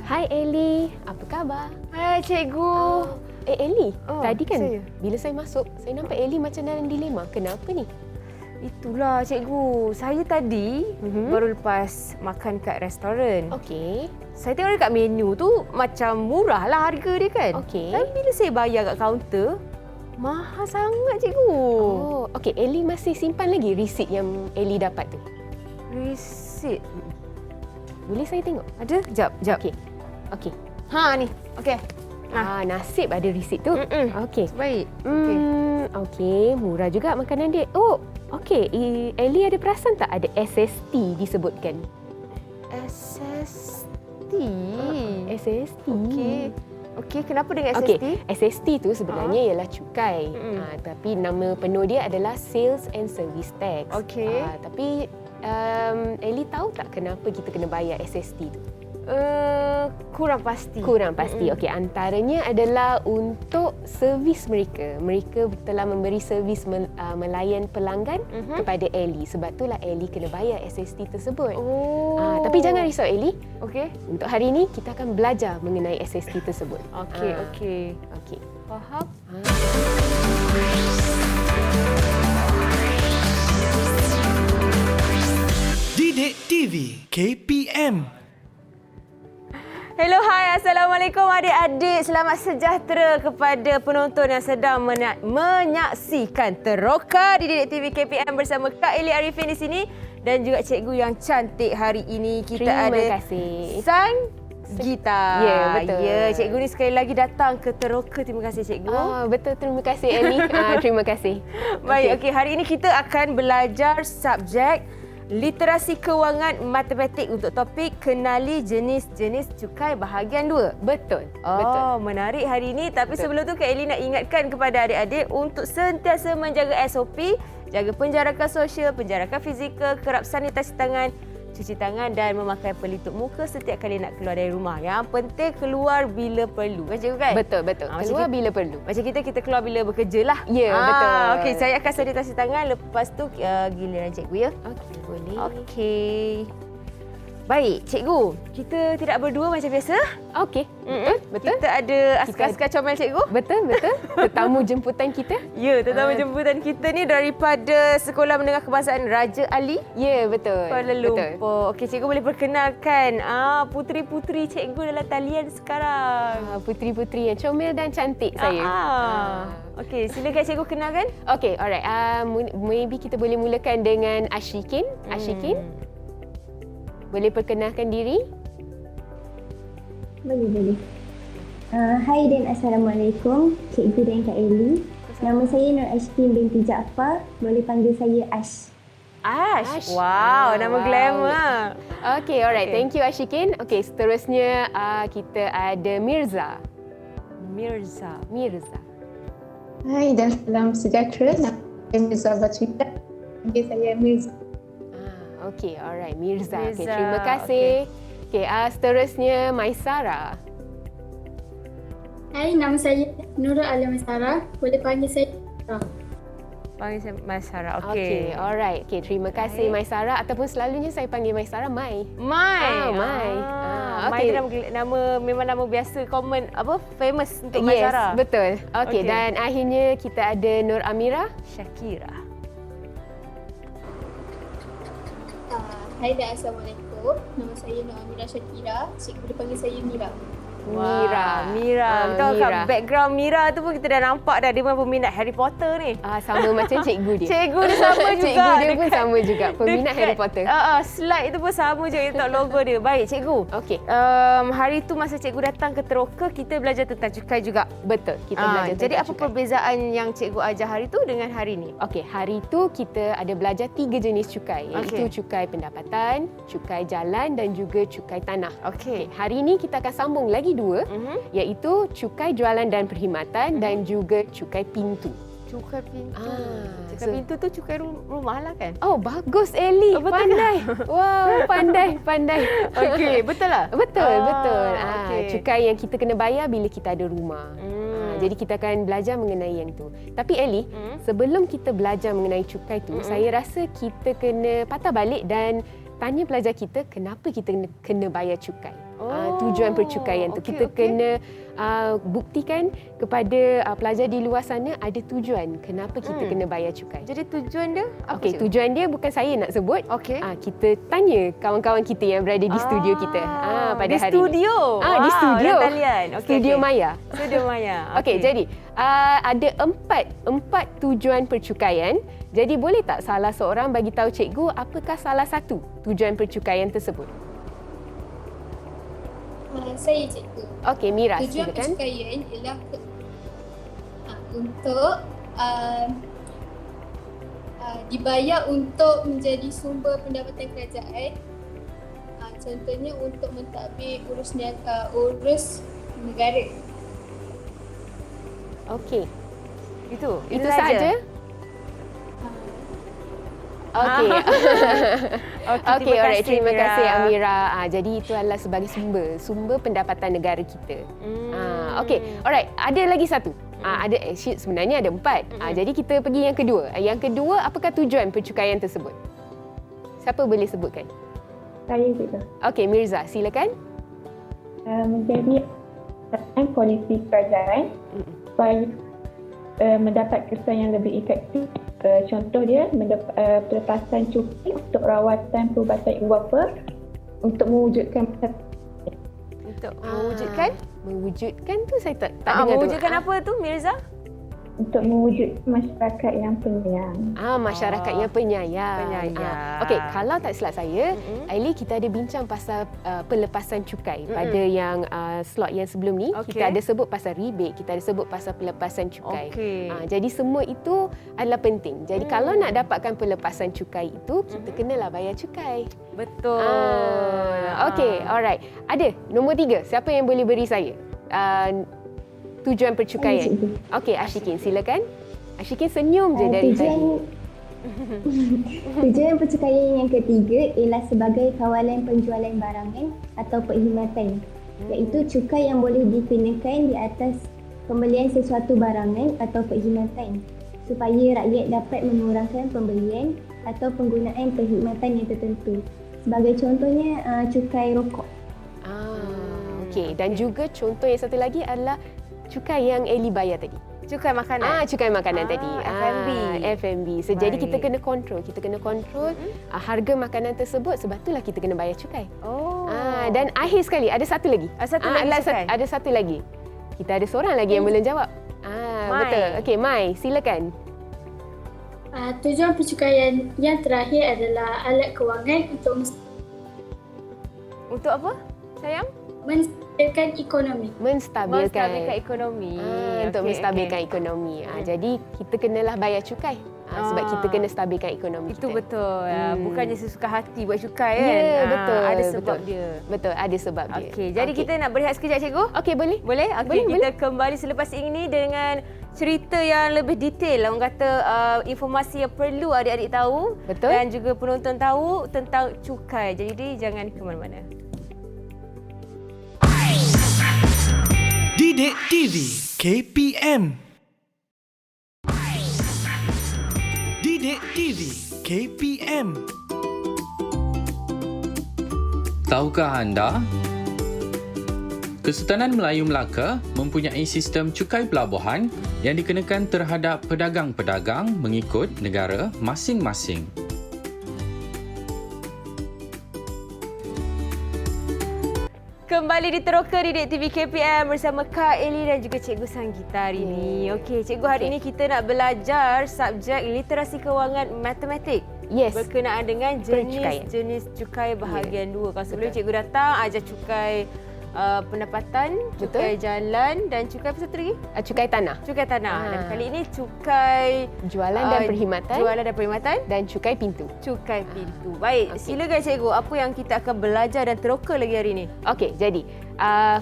Hai Ellie, apa khabar? Hai cikgu. Ellie, tadi kan saya. bila saya masuk, saya nampak Ellie macam dalam dilema. Kenapa ni? Itulah cikgu. Saya tadi baru lepas makan kat restoran. Okey. Saya tengok dekat menu tu macam murah lah harga dia kan. Okey. Tapi bila saya bayar kat kaunter, mahal sangat cikgu. Oh, okey. Ellie masih simpan lagi resit yang Ellie dapat tu? Resit. Boleh saya tengok? Ada? Jap. Okey. Okey. Ha ni. Okey. Nasib ada resit tu. Okey. Baik. Okey, murah juga makanan dia. Oh, okey. Ellie ada perasan tak ada SST disebutkan? SST. SST. Okey, kenapa dengan SST? Okey, SST tu sebenarnya ialah cukai. Tapi nama penuh dia adalah Sales and Service Tax. Okey. Tapi Ellie tahu tak kenapa kita kena bayar SST tu? Kurang pasti. Kurang pasti. Okey, antaranya adalah untuk servis mereka. Mereka telah memberi servis melayan pelanggan kepada Ellie. Sebab itulah Ellie kena bayar SST tersebut. Tapi jangan risau Ellie. Okey. Untuk hari ini kita akan belajar mengenai SST tersebut. Okey. Faham? Didik TV KPM. Hello, hai. Assalamualaikum adik-adik. Selamat sejahtera kepada penonton yang sedang menyaksikan Teroka di Didik TV KPM bersama Kak Ellie Arifin di sini dan juga cikgu yang cantik hari ini. Kita Terima kasih. Sang Gita. Ya, betul. Ya, cikgu ni sekali lagi datang ke Teroka. Terima kasih cikgu. Betul, terima kasih Ellie. Terima kasih. Baik, okey. Hari ini kita akan belajar subjek Literasi Kewangan Matematik untuk topik Kenali Jenis-jenis Cukai bahagian 2. Betul. Menarik hari ini. Tapi sebelum tu Kak Ellie nak ingatkan kepada adik-adik untuk sentiasa menjaga SOP, jaga penjarakan sosial, penjarakan fizikal, kerap sanitasi tangan, cuci tangan dan memakai pelitup muka setiap kali nak keluar dari rumah. Yang penting keluar bila perlu. Kan cikgu kan? Betul. Keluar bila perlu. Macam kita keluar bila bekerja lah. Ya, betul. Okey, saya akan sanitasi tangan. Lepas tu giliran cikgu ya. Okey, boleh. Okey. Baik, cikgu. Kita tidak berdua macam biasa. Okey. Betul. Kita ada askar-askar comel cikgu. Betul. Tetamu jemputan kita. Ya, tetamu jemputan kita ni daripada Sekolah Menengah Kebangsaan Raja Ali. Ya, betul. Kuala Lumpur. Okey, cikgu boleh perkenalkan puteri-puteri cikgu dalam talian sekarang. Puteri-puteri yang comel dan cantik saya. Okey, silakan cikgu kenalkan. Okey, alright. Maybe kita boleh mulakan dengan Ashikin. Ashikin, boleh perkenalkan diri? Boleh. Hai dan Assalamualaikum, Cikgu dan Kak Ellie. Nama saya Nur Ashkin binti Jaafar. Boleh panggil saya Ash. Ash. Wow, nama glamour. Okey, alright. Thank you Ashikin. Okey, seterusnya kita ada Mirza. Hai dan salam sejahtera. Nama saya Mirza Batwita. Panggil saya Mirza. Okey, alright. Mirza. Okey, terima kasih. Okey, seterusnya Maisara. Hai, nama saya Nurul Alia Maisara. Boleh panggil saya Panggil saya Maisara. Okey, alright. Okey, terima kasih Maisara ataupun selalunya saya panggil Maisara Mai. Mai. Mai Okey. memang nama biasa common famous untuk Maisara. Yes, betul. Okey, dan akhirnya kita ada Nur Amira Syakira. Hai dan Assalamualaikum. Nama saya Nur Amira Syakira. Cikgu boleh panggil saya Mira. Mira. Betul kat Mira. background Mira tu pun kita dah nampak dah dia memang peminat Harry Potter ni. Sama macam cikgu dia. Cikgu dia sama juga. Cikgu dia pun sama juga. Peminat Harry Potter. Slide tu pun sama je letak logo dia. Baik cikgu. Okey. Hari tu masa cikgu datang ke Teroka, kita belajar tentang cukai juga. Betul. Kita belajar tentang jadi apa cukai. perbezaan yang cikgu ajar hari tu dengan hari ni? Okey, hari tu kita ada belajar 3 jenis cukai, iaitu cukai pendapatan, cukai jalan dan juga cukai tanah. Okey. Hari ini kita akan sambung lagi 2, iaitu cukai jualan dan perkhidmatan dan juga cukai pintu. Cukai pintu. Cukai so- pintu tu cukai rumah lah kan? Oh, bagus Ellie. Betul Pandai. Wow, pandai. Okey, betul lah? Betul. okey. Cukai yang kita kena bayar bila kita ada rumah. Jadi kita akan belajar mengenai yang tu. Tapi Ellie, sebelum kita belajar mengenai cukai tu, saya rasa kita kena patah balik dan tanya pelajar kita kenapa kita kena bayar cukai. tujuan percukaian tu. Kita kena buktikan kepada pelajar di luar sana ada tujuan kenapa kita kena bayar cukai. Jadi tujuan dia apa? Okey, tujuan dia bukan saya nak sebut. Okey. Kita tanya kawan-kawan kita yang berada di studio kita pada di hari studio. ini. Di studio. Talian. Studio Maya. Studio Maya. Okey, jadi ada empat tujuan percukaian. Jadi boleh tak salah seorang bagi tahu cikgu apakah salah satu tujuan percukaian tersebut? Saya cikgu. Okey, Mira, Tujuan silakan. percukaian ialah untuk dibayar untuk menjadi sumber pendapatan kerajaan. Contohnya untuk mentadbir urus negara. Okey. Itu sahaja? Okey. Okey, alright. Terima kasih Amira. Jadi itu adalah sebagai sumber pendapatan negara kita. Okey, alright. Ada lagi satu. Sebenarnya ada 4. Jadi kita pergi yang kedua. Yang kedua, apakah tujuan percukaian tersebut? Siapa boleh sebutkan? Saya juga. Okey, Mirza, silakan. Menjadi polisi kerajaan supaya mendapat kesan yang lebih efektif. Contoh dia pelepasan cukai untuk rawatan perubatan ibu bapa untuk mewujudkan Mewujudkan tu saya tak dengar tu. Mewujudkan apa tu Mirza? untuk mewujudkan masyarakat yang penyayang. Masyarakat yang penyayang. Okey, kalau tak silap saya, Aili, kita ada bincang pasal pelepasan cukai pada yang slot yang sebelum ni. Kita ada sebut pasal rebate, kita ada sebut pasal pelepasan cukai. Jadi semua itu adalah penting. Jadi kalau nak dapatkan pelepasan cukai itu, kita kenalah bayar cukai. Betul. Okey, alright. Ada nombor 3. Siapa yang boleh beri saya tujuan percukaian? Okey, Ashikin, silakan. Ashikin senyum je dari tadi. Tujuan percukaian yang ketiga ialah sebagai kawalan penjualan barangan atau perkhidmatan, iaitu cukai yang boleh dikenakan di atas pembelian sesuatu barangan atau perkhidmatan supaya rakyat dapat mengurangkan pembelian atau penggunaan perkhidmatan yang tertentu. Sebagai contohnya cukai rokok. Okey, dan juga contoh yang satu lagi adalah cukai yang Eli bayar tadi. Cukai makanan. Cukai makanan tadi. F&B. So, jadi kita kena kontrol. Harga makanan tersebut, sebab itulah kita kena bayar cukai. Dan akhir sekali ada satu lagi. Ada satu lagi. Kita ada seorang lagi yang boleh jawab. Betul. Okey, Mai, silakan. Tujuan percukaian yang terakhir adalah alat kewangan untuk apa, sayang? Menstabilkan ekonomi. Menstabilkan ekonomi. Untuk menstabilkan ekonomi. Jadi kita kenalah bayar cukai. Sebab kita kena stabilkan ekonomi itu kita. Betul. Bukannya sesuka hati buat cukai kan? Ya, betul. Ada sebab dia. Betul, ada sebab dia. Okey, jadi kita nak berehat sekejap, cikgu? Okey, boleh. Boleh? Okey, kita kembali selepas ini dengan cerita yang lebih detail. Orang kata informasi yang perlu adik-adik tahu. Betul. Dan juga penonton tahu tentang cukai. Jadi jangan ke mana-mana. Didik TV KPM. Didik TV KPM. Tahukah anda? Kesultanan Melayu Melaka mempunyai sistem cukai pelabuhan yang dikenakan terhadap pedagang-pedagang mengikut negara masing-masing. Kembali diteroka di Didik TV KPM bersama Kak Eli dan juga Cikgu Sanggita hari ini. Okey, Cikgu, hari ini kita nak belajar subjek literasi kewangan matematik. Yes. Berkenaan dengan jenis cukai bahagian 2. Kalau sebelum Cikgu datang ajar cukai pendapatan, cukai jalan dan cukai apa satu lagi? Cukai tanah. Cukai tanah. Dan kali ini cukai jualan dan perkhidmatan. Jualan dan perkhidmatan dan cukai pintu. Cukai pintu. Baik, silakan Cikgu, apa yang kita akan belajar dan teroka lagi hari ini? Okey, jadi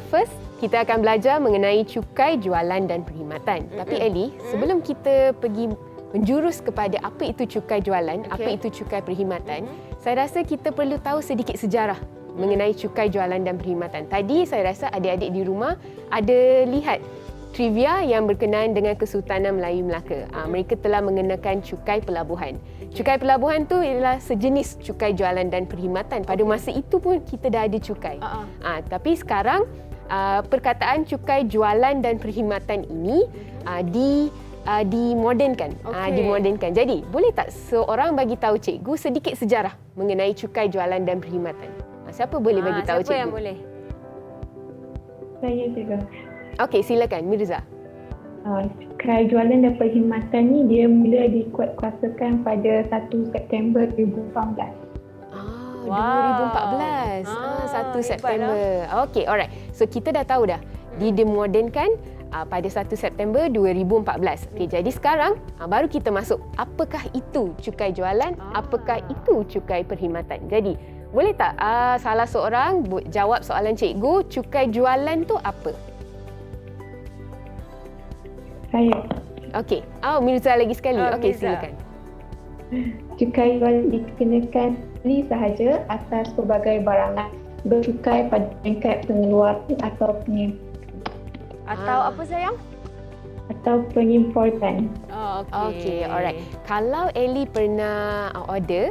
first kita akan belajar mengenai cukai jualan dan perkhidmatan. Tapi Eli, sebelum kita pergi menjurus kepada apa itu cukai jualan, apa itu cukai perkhidmatan, saya rasa kita perlu tahu sedikit sejarah mengenai cukai jualan dan perkhidmatan. Tadi saya rasa adik-adik di rumah ada lihat trivia yang berkenaan dengan Kesultanan Melayu Melaka. Mereka telah mengenakan cukai pelabuhan. Cukai pelabuhan tu ialah sejenis cukai jualan dan perkhidmatan. Pada masa itu pun kita dah ada cukai. Tapi sekarang perkataan cukai jualan dan perkhidmatan ini dimodernkan. Dimodernkan. Jadi, boleh tak seorang bagi tahu cikgu sedikit sejarah mengenai cukai jualan dan perkhidmatan? Siapa boleh bagi tahu cikgu? Siapa yang boleh? Saya juga. Okey, silakan Mirza. Cukai jualan dan perkhidmatan ni dia mula dikuatkuasakan pada 1 September 2018. 2014. 1 September. Okey, alright. So kita dah tahu dah. Dimodernkan pada 1 September 2014. Okey, jadi sekarang baru kita masuk. Apakah itu cukai jualan? Apakah itu cukai perkhidmatan? Jadi, boleh tak salah seorang jawab soalan cikgu, cukai jualan tu apa? Saya. Okey. Mirza lagi sekali. Okey, Mirza. silakan. Cukai jualan dikenakan sekali sahaja atas pelbagai barangan bercukai pada peringkat pengeluaran atau Atau apa sayang? atau pengimportan. Okey, alright. Kalau Ellie pernah order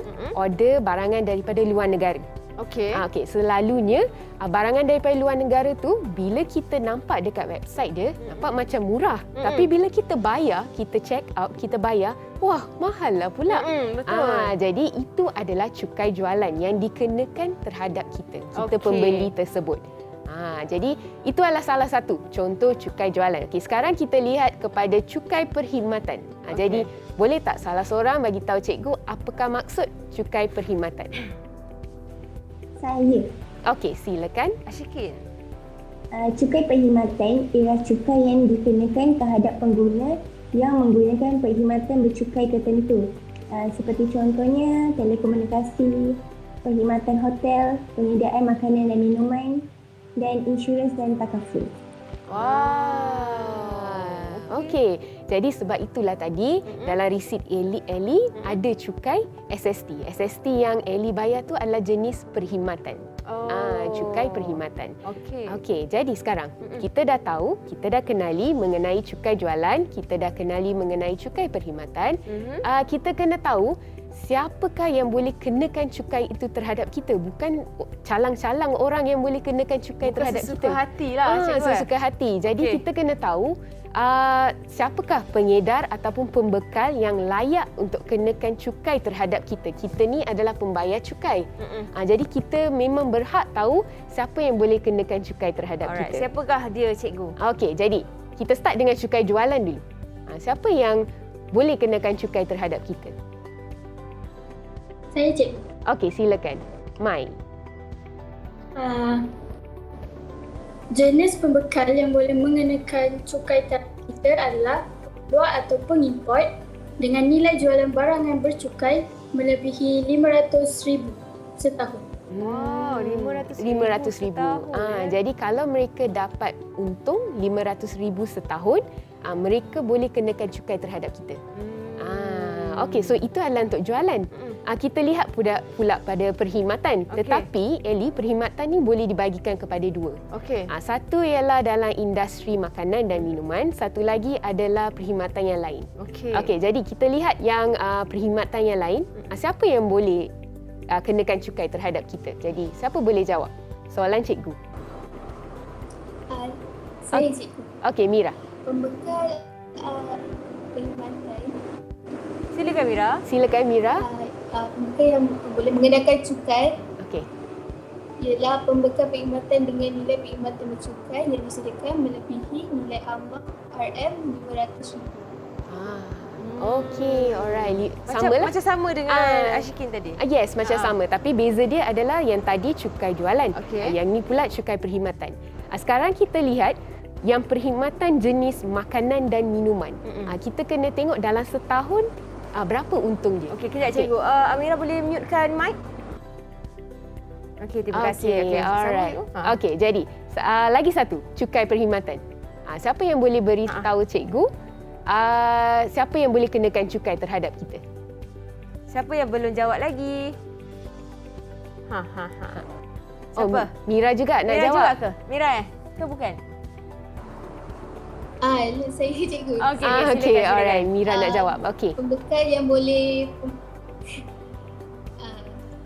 barangan daripada luar negara. Okey. Okey, selalunya barangan daripada luar negara tu bila kita nampak dekat website dia nampak macam murah. Tapi bila kita bayar, kita check out, kita bayar, wah, mahal lah pula. Betul. Jadi itu adalah cukai jualan yang dikenakan terhadap kita Okey. pembeli tersebut. Jadi itu adalah salah satu contoh cukai jualan. Okey, sekarang kita lihat kepada cukai perkhidmatan. Jadi boleh tak salah seorang bagi tahu cikgu apakah maksud cukai perkhidmatan? Saya. Okey, silakan. Asyikin. Cukai perkhidmatan ialah cukai yang dikenakan terhadap pengguna yang menggunakan perkhidmatan bercukai tertentu. Seperti contohnya telekomunikasi, perkhidmatan hotel, penyediaan makanan dan minuman, dan insurans dan takaful. Okey, jadi sebab itulah tadi dalam resit Ellie ada cukai SST. SST yang Ellie bayar tu adalah jenis perkhidmatan. Cukai perkhidmatan. Okey, jadi sekarang kita dah tahu, kita dah kenali mengenai cukai jualan, kita dah kenali mengenai cukai perkhidmatan. Kita kena tahu siapakah yang boleh kenakan cukai itu terhadap kita, bukan calang-calang orang yang boleh kenakan cukai terhadap kita. Sesuka hati lah. Sesuka hati. Jadi kita kena tahu siapakah pengedar ataupun pembekal yang layak untuk kenakan cukai terhadap kita. Kita ni adalah pembayar cukai. Jadi kita memang berhak tahu siapa yang boleh kenakan cukai terhadap kita. Siapakah dia, cikgu? Okey, jadi kita start dengan cukai jualan dulu. Siapa yang boleh kenakan cukai terhadap kita? Saya cikgu. Okey, silakan. Mai. Jenis pembekal yang boleh mengenakan cukai terhadap kita adalah luar atau pengimport dengan nilai jualan barangan bercukai melebihi RM500,000 setahun. Wow, RM500,000. Jadi kalau mereka dapat untung RM500,000 setahun, mereka boleh kenakan cukai terhadap kita. Okey, so itu adalah untuk jualan. Kita lihat pula pada perkhidmatan. Tetapi Ellie, perkhidmatan ni boleh dibagikan kepada dua. Satu ialah dalam industri makanan dan minuman, satu lagi adalah perkhidmatan yang lain. Okey, jadi kita lihat yang perkhidmatan yang lain. Siapa yang boleh kenakan cukai terhadap kita? Jadi siapa boleh jawab soalan cikgu? Saya cikgu. Okey, Mira. Pembekal perkhidmatan. Silakan Mira. Silakan Mira. Pembekal yang boleh mengenakan cukai Okey. ialah pembekal perkhidmatan dengan nilai perkhidmatan bercukai yang disediakan melebihi nilai ambang RM500,000. Okey, alright. Macam sama dengan Asyikin tadi. Yes, macam sama. Tapi beza dia adalah yang tadi cukai jualan. Yang ni pula cukai perkhidmatan. Sekarang kita lihat yang perkhidmatan jenis makanan dan minuman. Kita kena tengok dalam setahun berapa untung dia. Okey, kejap cikgu. Amira boleh mutekan mic? Okey, terima kasih. Alright. Okey, jadi lagi satu, cukai perkhidmatan. Siapa yang boleh beritahu cikgu siapa yang boleh kenakan cukai terhadap kita? Siapa yang belum jawab lagi? Siapa? Mira juga nak Mira jawab. juga ke? Mira ke bukan? Saya cikgu. Okey, Okey, silakan. alright. Mira nak jawab. Okey. Pembekal yang boleh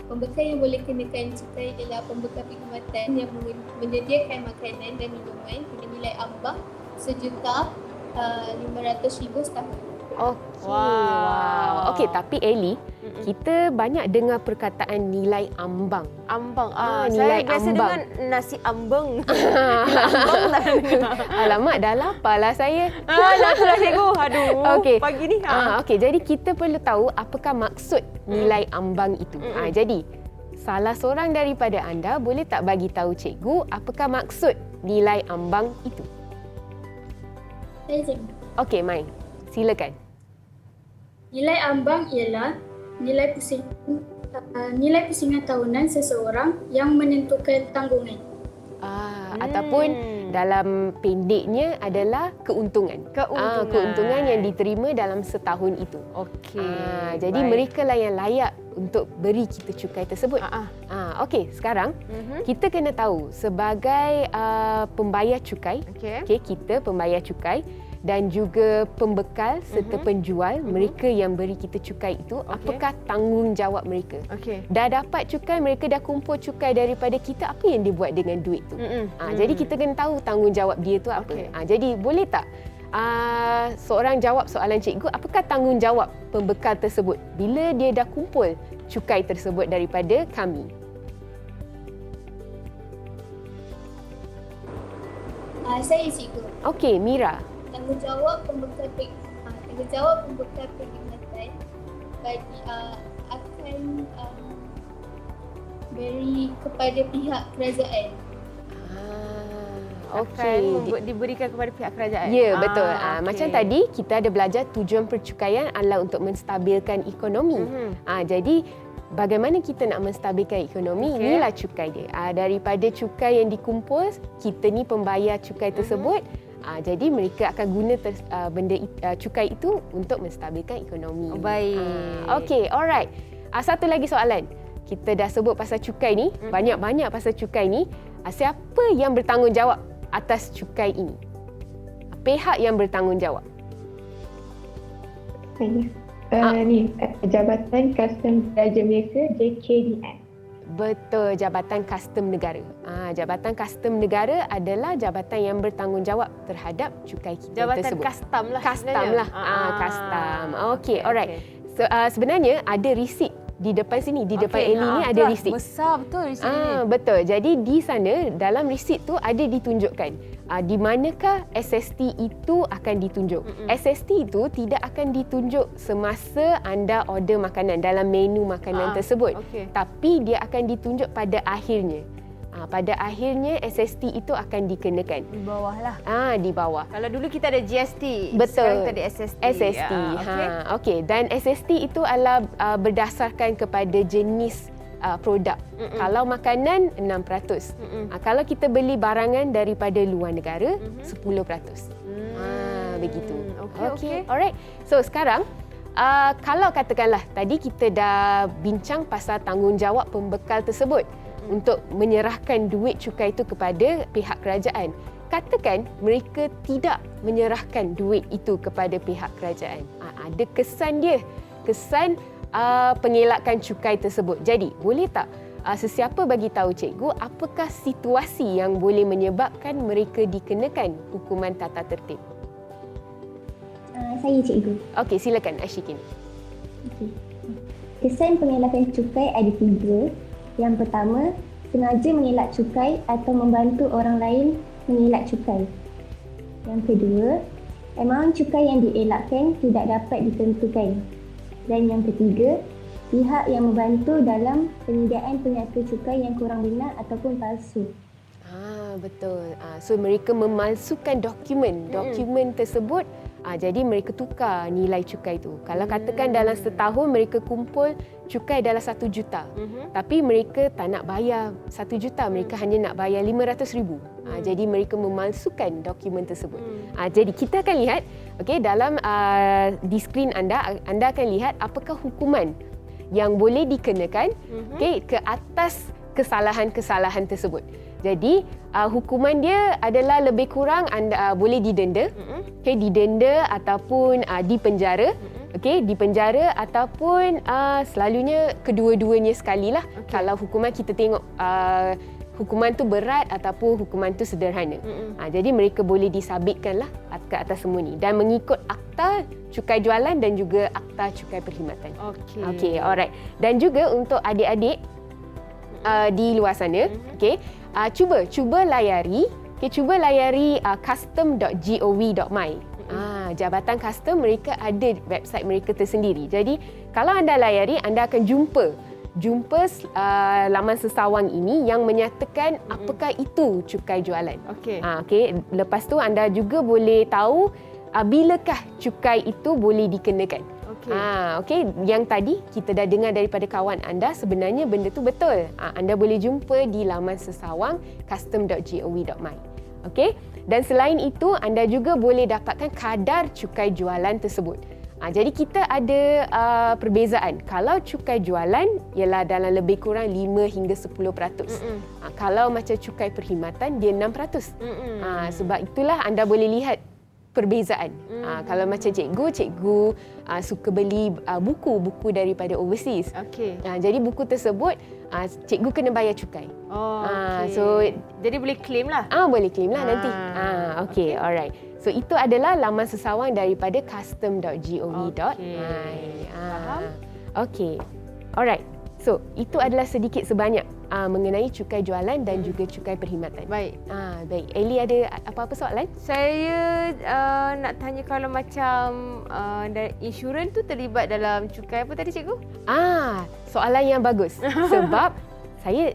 pembekal yang boleh kenakan cukai ialah pembekal perkhidmatan yang menyediakan makanan dan minuman dengan nilai ambang RM1,500,000 setahun. Okey. Wow. Okey, tapi Ellie, kita banyak dengar perkataan nilai ambang. Ambang. Nilai Saya biasa ambang. dengar nasi ambang. Ambang tak dengar. Alamak, dah lapar lah saya. Lah tu lah cikgu. Aduh. Okey. Pagi ni. Okey, jadi kita perlu tahu apakah maksud nilai ambang itu. Jadi, salah seorang daripada anda boleh tak bagi tahu cikgu apakah maksud nilai ambang itu? Saya cikgu. Okey, Mai. Silakan. Nilai ambang ialah nilai pusingan tahunan seseorang yang menentukan tanggungan. Ataupun dalam pendeknya adalah keuntungan. Keuntungan yang diterima dalam setahun itu. Okey. Jadi mereka lah yang layak untuk beri kita cukai tersebut. Okey, sekarang kita kena tahu sebagai pembayar cukai, kita pembayar cukai dan juga pembekal serta penjual, mereka yang beri kita cukai itu, apakah tanggungjawab mereka? Dah dapat cukai, mereka dah kumpul cukai daripada kita, apa yang dia buat dengan duit tu? Jadi kita kena tahu tanggungjawab dia tu apa. Jadi boleh tak seorang jawab soalan cikgu, apakah tanggungjawab pembekal tersebut bila dia dah kumpul cukai tersebut daripada kami? Saya cikgu. Okey, Mira. Tanggungjawab pembekal perkhidmatan bagi akan beri kepada pihak kerajaan. Akan diberikan kepada pihak kerajaan. Ya, betul. Macam tadi kita ada belajar tujuan percukaian adalah untuk menstabilkan ekonomi. Jadi bagaimana kita nak menstabilkan ekonomi, inilah cukai dia. Daripada cukai yang dikumpul, kita ni pembayar cukai tersebut. Jadi mereka akan guna cukai itu untuk menstabilkan ekonomi. Baik. Okey, alright. Satu lagi soalan. Kita dah sebut pasal cukai ni, banyak-banyak pasal cukai ni. Siapa yang bertanggungjawab atas cukai ini? Pihak yang bertanggungjawab. Jabatan Custom Diraja Malaysia, JKDN. Betul, Jabatan Kastom Negara. Jabatan Kastom Negara adalah jabatan yang bertanggungjawab terhadap cukai kita tersebut. Jabatan kastam lah. Kastam lah. Kastam. Okey, alright. So, sebenarnya ada resit di depan sini, di depan Ellie ni ada resit. Besar betul resit ni. Betul. Jadi di sana dalam resit tu ada ditunjukkan di manakah SST itu akan ditunjuk. SST itu tidak akan ditunjuk semasa anda order makanan dalam menu makanan tersebut. Tapi dia akan ditunjuk pada akhirnya. Pada akhirnya SST itu akan dikenakan. Di bawah lah. Di bawah. Kalau dulu kita ada GST. Betul. Sekarang kita ada SST. SST. Okey. Dan SST itu adalah berdasarkan kepada jenis produk. Kalau makanan 6%. Kalau kita beli barangan daripada luar negara 10%. Begitu. Okey. Alright. So sekarang kalau katakanlah tadi kita dah bincang pasal tanggungjawab pembekal tersebut untuk menyerahkan duit cukai itu kepada pihak kerajaan. Katakan mereka tidak menyerahkan duit itu kepada pihak kerajaan. Ada kesan dia. Kesan pengelakan cukai tersebut. Jadi, boleh tak sesiapa bagi tahu cikgu apakah situasi yang boleh menyebabkan mereka dikenakan hukuman tata tertib? Saya cikgu. Okey, silakan Ashikin. Kesan pengelakan cukai ada 3. Yang pertama, sengaja mengelak cukai atau membantu orang lain mengelak cukai. Yang kedua, amaun cukai yang dielakkan tidak dapat ditentukan. Dan yang ketiga, pihak yang membantu dalam penyediaan penyata cukai yang kurang benar ataupun palsu. Betul. So mereka memalsukan dokumen tersebut. Jadi mereka tukar nilai cukai itu. Kalau katakan dalam setahun mereka kumpul cukai dalam 1 juta. Tapi mereka tak nak bayar 1 juta, mereka hanya nak bayar 500,000. Jadi mereka memalsukan dokumen tersebut. Jadi kita akan lihat dalam di skrin anda akan lihat apakah hukuman yang boleh dikenakan ke kesalahan-kesalahan tersebut. Jadi hukuman dia adalah lebih kurang anda boleh didenda, okey, didenda ataupun dipenjara, okey, dipenjara ataupun selalunya kedua-duanya sekali lah. Kalau hukuman kita tengok hukuman tu berat ataupun hukuman tu sederhana. Jadi mereka boleh disabitkanlah ke atas semua ni dan mengikut akta cukai jualan dan juga akta cukai perkhidmatan. Okey, alright. Dan juga untuk adik-adik di luar sana, okey, cuba layari, custom.gov.my. Jabatan Custom mereka ada website mereka tersendiri. Jadi kalau anda layari, anda akan jumpa laman sesawang ini yang menyatakan apakah itu cukai jualan. Okey. Lepas tu anda juga boleh tahu bilakah cukai itu boleh dikenakan. Okey, yang tadi kita dah dengar daripada kawan anda, sebenarnya benda tu betul. Anda boleh jumpa di laman sesawang custom.gov.my. Okey. Dan selain itu, anda juga boleh dapatkan kadar cukai jualan tersebut. Jadi kita ada perbezaan. Kalau cukai jualan ialah dalam lebih kurang 5 hingga 10%. Kalau macam cukai perkhidmatan dia 6%. Sebab itulah anda boleh lihat perbezaan. Kalau macam cikgu suka beli buku daripada overseas. Jadi buku tersebut cikgu kena bayar cukai. So jadi boleh claim lah. Boleh claim lah nanti. Okey, alright. So itu adalah laman sesawang daripada custom.gov.my. Faham? Okey. Alright. So itu adalah sedikit sebanyak mengenai cukai jualan dan juga cukai perkhidmatan. Baik. Baik. Ellie ada apa-apa soalan? Saya nak tanya kalau macam insurans tu terlibat dalam cukai apa tadi cikgu? Soalan yang bagus. Sebab saya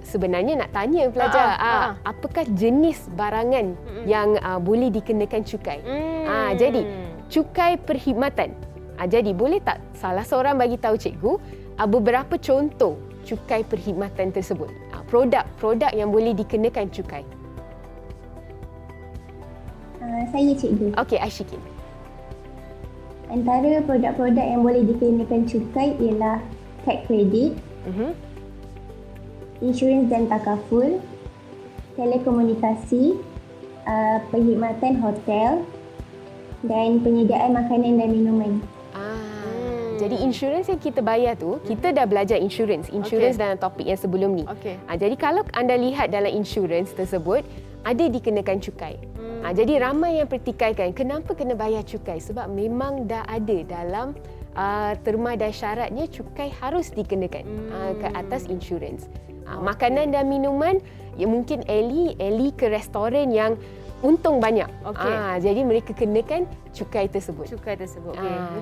sebenarnya nak tanya pelajar apakah jenis barangan yang boleh dikenakan cukai. Jadi cukai perkhidmatan. Jadi boleh tak salah seorang bagi tahu cikgu beberapa contoh cukai perkhidmatan tersebut? Produk-produk yang boleh dikenakan cukai. Saya cikgu. Okey, Ashikin. Antara produk-produk yang boleh dikenakan cukai ialah kad kredit, insurans dan takaful, telekomunikasi, perkhidmatan hotel dan penyediaan makanan dan minuman. Jadi insurans yang kita bayar tu, kita dah belajar insurans dalam topik yang sebelum ni. Jadi kalau anda lihat dalam insurans tersebut, ada dikenakan cukai. Jadi ramai yang pertikaikan, kenapa kena bayar cukai? Sebab memang dah ada dalam terma dan syaratnya cukai harus dikenakan ke atas insurans. Makanan dan minuman, ya mungkin Ellie ke restoran yang untung banyak. Jadi mereka kenakan cukai tersebut.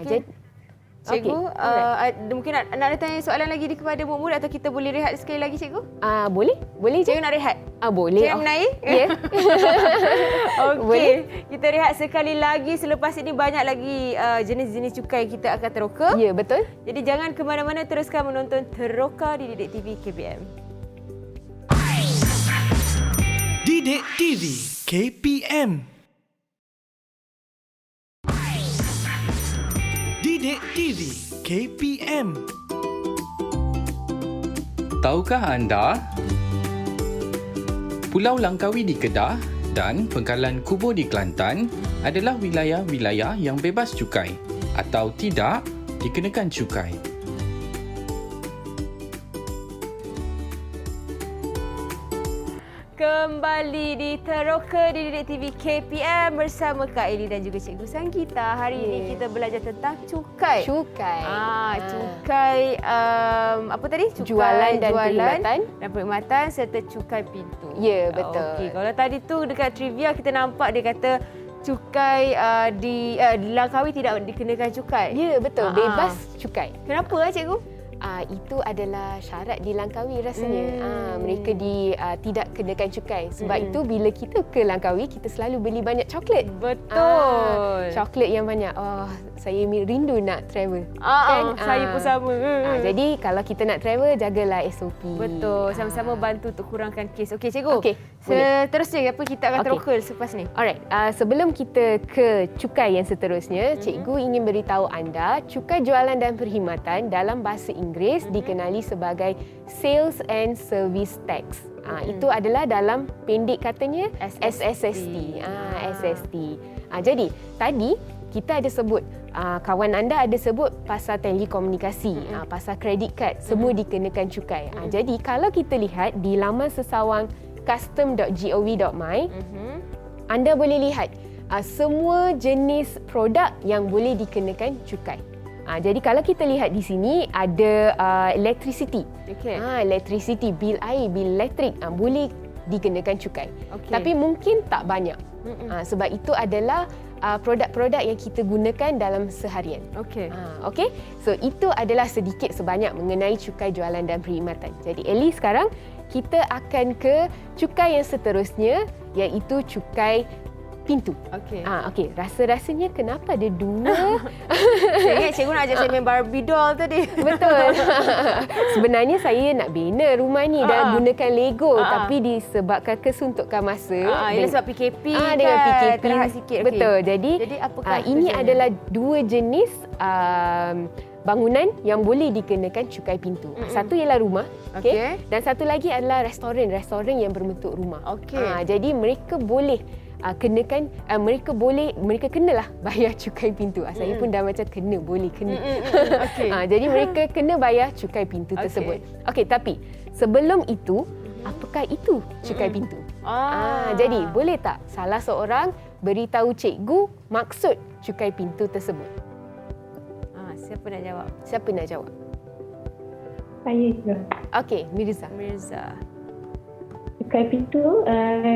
Jadi, cikgu, mungkin nak ada tanya soalan lagi kepada murid atau kita boleh rehat sekali lagi cikgu? Boleh je. Cikgu nak rehat? Boleh. Cikgu menaik? Ya. Okey, kita rehat sekali lagi. Selepas ini banyak lagi jenis-jenis cukai kita akan teroka. Ya, betul. Jadi jangan ke mana-mana, teruskan menonton Teroka di Didik TV KPM. Didik TV KPM. Didik TV KPM. Tahukah anda? Pulau Langkawi di Kedah dan Pengkalan Kubo di Kelantan adalah wilayah-wilayah yang bebas cukai atau tidak dikenakan cukai. Kembali di Teroka di Didik TV KPM bersama Kak Eli dan juga Cikgu Sanggita. Hari ini kita belajar tentang cukai. Cukai. Cukai apa tadi? Cukai Jualan dan perkhidmatan serta cukai pintu. Ya, betul. Okey, kalau tadi tu dekat trivia kita nampak dia kata cukai di Langkawi tidak dikenakan cukai. Ya, betul. Bebas cukai. Kenapa cikgu? Itu adalah syarat di Langkawi rasanya. Mereka tidak kenakan cukai. Sebab itu bila kita ke Langkawi, kita selalu beli banyak coklat. Betul. Coklat yang banyak. Saya rindu nak travel. Saya pun sama. Jadi kalau kita nak travel, jagalah SOP. Betul. Sama-sama bantu untuk kurangkan kes. Okey cikgu. Okey. Seterusnya apa kita akan teroka selepas ni? Alright. Sebelum kita ke cukai yang seterusnya, cikgu ingin beritahu anda cukai jualan dan perkhidmatan dalam bahasa Inggeris Inggeris dikenali sebagai Sales and Service Tax. Itu adalah dalam pendek katanya SST. SST. Jadi tadi kita ada sebut, kawan anda ada sebut pasal telekomunikasi, pasal kredit kad, semua dikenakan cukai. Jadi kalau kita lihat di laman sesawang custom.gov.my, anda boleh lihat semua jenis produk yang boleh dikenakan cukai. Jadi kalau kita lihat di sini ada electricity. Electricity, bil air, bil elektrik boleh dikenakan cukai. Tapi mungkin tak banyak. Sebab itu adalah produk-produk yang kita gunakan dalam seharian. Okey. So itu adalah sedikit sebanyak mengenai cukai jualan dan perkhidmatan. Jadi Ellie, sekarang kita akan ke cukai yang seterusnya, iaitu cukai pintu. Okey. Rasa-rasanya kenapa ada dua? Saya ingat cikgu nak ajak saya main Barbie doll tadi. Betul. Sebenarnya saya nak bina rumah ni dan gunakan Lego, tapi disebabkan kesuntukan masa. Ialah sebab PKP kan. Dengan PKP. Terhad sikit. Betul. Jadi apakah ini kerjanya? adalah dua jenis bangunan yang boleh dikenakan cukai pintu. Satu ialah rumah, dan satu lagi adalah restoran yang berbentuk rumah. Jadi mereka boleh kenakan, mereka kenalah bayar cukai pintu. Saya pun dah macam kena. Jadi mereka kena bayar cukai pintu tersebut. Tapi sebelum itu, apakah itu cukai pintu? Jadi boleh tak salah seorang beritahu cikgu maksud cukai pintu tersebut? Siapa nak jawab? Saya juga. Okey, Mirza. Cukai pintu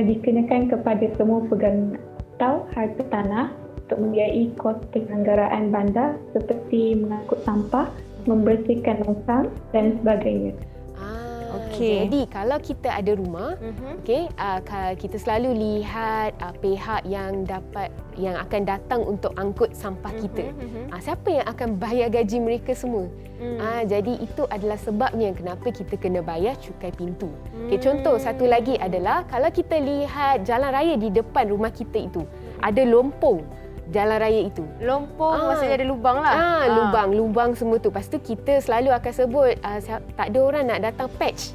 dikenakan kepada semua pegangan atau harta tanah untuk membiayai kos penyelenggaraan bandar seperti mengangkut sampah, membersihkan longkang dan sebagainya. Jadi kalau kita ada rumah, kita selalu lihat pihak yang akan datang untuk angkut sampah kita. Siapa yang akan bayar gaji mereka semua? Jadi itu adalah sebabnya kenapa kita kena bayar cukai pintu. Contoh satu lagi adalah kalau kita lihat jalan raya di depan rumah kita itu, ada lompong jalan raya itu. Lompong maksudnya ada lubang lah. Lubang semua tu. Lepas tu kita selalu akan sebut tak ada orang nak datang patch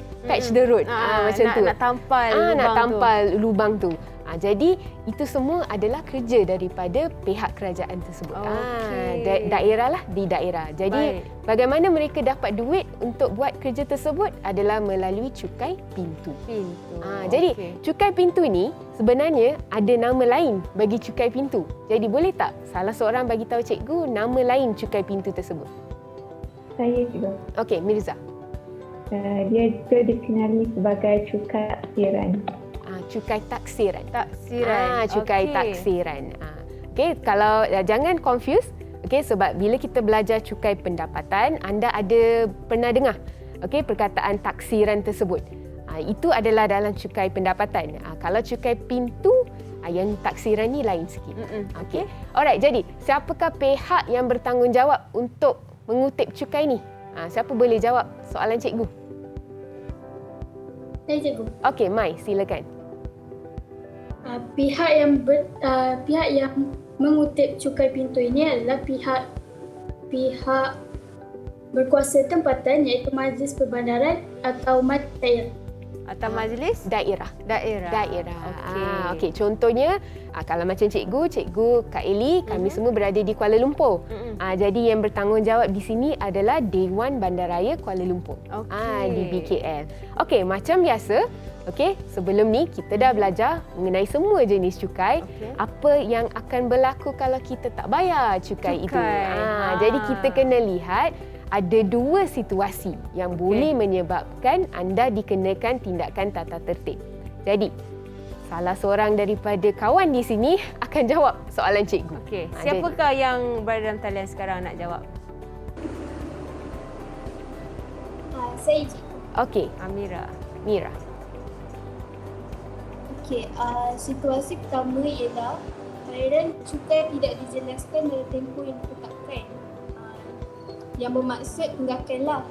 the road. Macam tu. Nak tampal lubang tu. Jadi itu semua adalah kerja daripada pihak kerajaan tersebut. Daerah lah, di daerah. Jadi bagaimana mereka dapat duit untuk buat kerja tersebut adalah melalui cukai pintu. Jadi cukai pintu ni sebenarnya ada nama lain bagi cukai pintu. Jadi boleh tak salah seorang bagi tahu cikgu nama lain cukai pintu tersebut? Saya juga. Okey, Mirza. Dia juga dikenali sebagai cukai taksiran. Cukai taksiran. Cukai taksiran. Okey, kalau jangan confuse. Okey, sebab bila kita belajar cukai pendapatan, anda ada pernah dengar perkataan taksiran tersebut. Itu adalah dalam cukai pendapatan. Kalau cukai pintu, yang taksiran ni lain sikit. Okey. Alright, jadi siapakah pihak yang bertanggungjawab untuk mengutip cukai ni? Siapa boleh jawab soalan cikgu? Saya cikgu. Okey, Mai, silakan. Pihak yang mengutip cukai pintu ini adalah pihak berkuasa tempatan, iaitu Majlis Perbandaran atau MAT daerah. Atau majlis Daerah. Okey. Okey, contohnya kalau macam cikgu Kak Eli, kami semua berada di Kuala Lumpur. Jadi yang bertanggungjawab di sini adalah Dewan Bandaraya Kuala Lumpur. Di BKL. Okey, macam biasa. Okey, sebelum ni kita dah belajar mengenai semua jenis cukai. Apa yang akan berlaku kalau kita tak bayar cukai itu. Jadi kita kena lihat ada dua situasi yang boleh menyebabkan anda dikenakan tindakan tata tertib. Jadi, salah seorang daripada kawan di sini akan jawab soalan cikgu. Siapakah yang berada dalam talian sekarang nak jawab? Saya cikgu. Okey, Mira. Situasi pertama ialah bayaran cukai tidak dijelaskan dalam tempoh yang ditetapkan. Yang bermaksud tunggakanlah.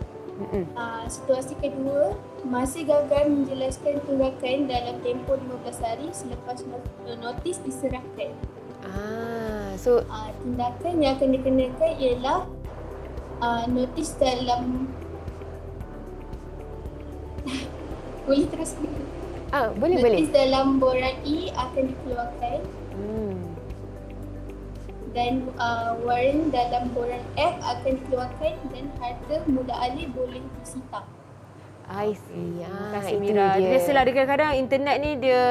Situasi kedua, masih gagal menjelaskan tunggakan dalam tempoh 15 hari selepas notis diserahkan. So tindakan yang akan dikenakan ialah notis dalam Boleh terus. Boleh. Notis dalam borang E akan dikeluarkan dan warren dalam borang F akan dikeluarkan dan harta mula alih boleh disita. I see. Terima kasih Itu Mira. dia. Biasalah dia kadang-kadang internet ni dia